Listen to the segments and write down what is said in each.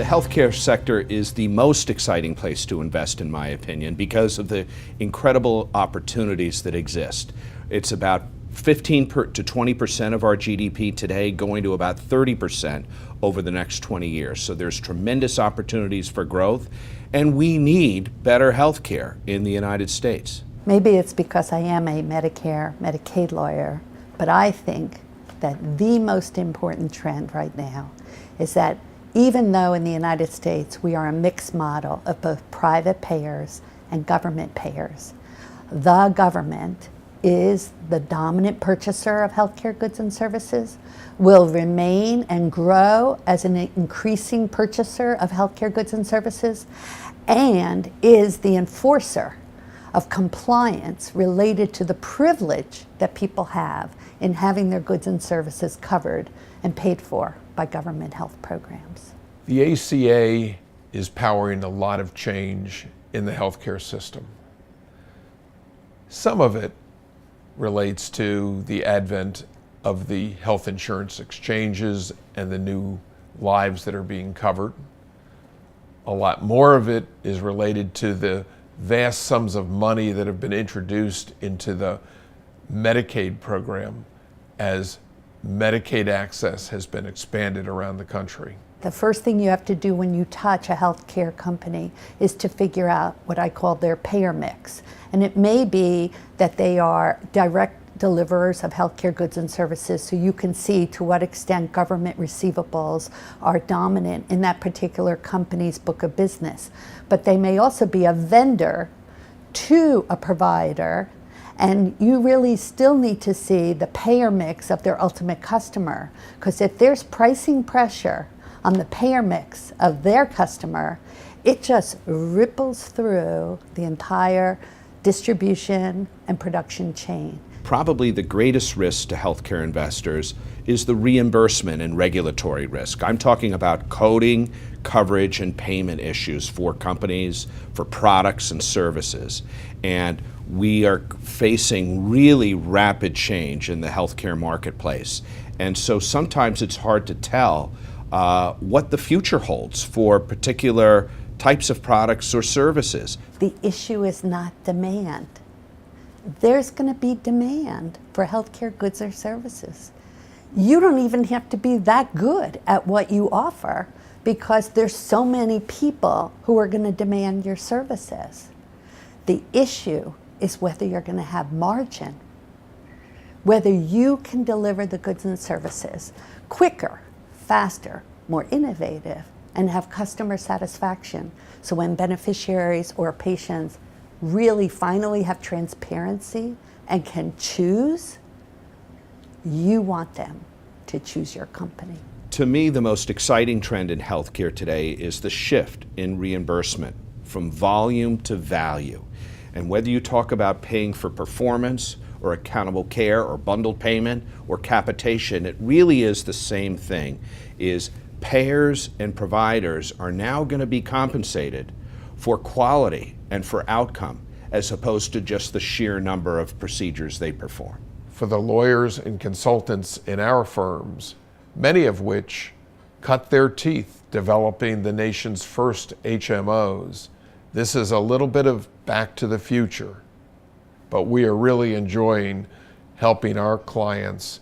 The healthcare sector is the most exciting place to invest, in my opinion, because of the incredible opportunities that exist. It's about 15 to 20% of our GDP today, going to about 30% over the next 20 years. So there's tremendous opportunities for growth, and we need better healthcare in the United States. Maybe it's because I am a Medicare Medicaid lawyer, but I think that the most important trend right now is that even though in the United States we are a mixed model of both private payers and government payers, the government is the dominant purchaser of healthcare goods and services, will remain and grow as an increasing purchaser of healthcare goods and services, and is the enforcer of compliance related to the privilege that people have in having their goods and services covered and paid for by government health programs. The ACA is powering a lot of change in the healthcare system. Some of it relates to the advent of the health insurance exchanges and the new lives that are being covered. A lot more of it is related to the vast sums of money that have been introduced into the Medicaid program as Medicaid access has been expanded around the country. The first thing you have to do when you touch a healthcare company is to figure out what I call their payer mix. And it may be that they are direct deliverers of healthcare goods and services, so you can see to what extent government receivables are dominant in that particular company's book of business. But they may also be a vendor to a provider, and you really still need to see the payer mix of their ultimate customer, because if there's pricing pressure on the payer mix of their customer, it just ripples through the entire distribution and production chain. Probably the greatest risk to healthcare investors is the reimbursement and regulatory risk. I'm talking about coding, coverage, and payment issues for companies, for products and services. And we are facing really rapid change in the healthcare marketplace. And so sometimes it's hard to tell what the future holds for particular types of products or services. The issue is not demand. There's going to be demand for healthcare goods or services. You don't even have to be that good at what you offer, because there's so many people who are going to demand your services. The issue is whether you're going to have margin, whether you can deliver the goods and services quicker, faster, more innovative, and have customer satisfaction. So when beneficiaries or patients really finally have transparency and can choose, you want them to choose your company. To me, the most exciting trend in healthcare today is the shift in reimbursement from volume to value. And whether you talk about paying for performance or accountable care or bundled payment or capitation, it really is the same thing, is payers and providers are now going to be compensated for quality and for outcome, as opposed to just the sheer number of procedures they perform. For the lawyers and consultants in our firms, many of which cut their teeth developing the nation's first HMOs, this is a little bit of back to the future, but we are really enjoying helping our clients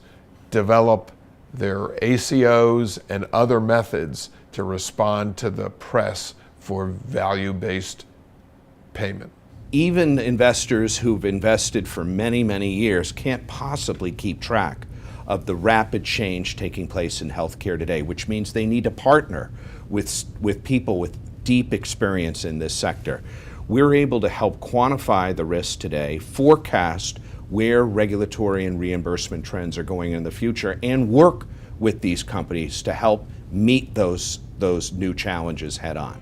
develop their ACOs and other methods to respond to the press for value-based payment. Even investors who've invested for many, many years can't possibly keep track of the rapid change taking place in healthcare today, which means they need to partner with people with deep experience in this sector. We're able to help quantify the risks today, forecast where regulatory and reimbursement trends are going in the future, and work with these companies to help meet those new challenges head on.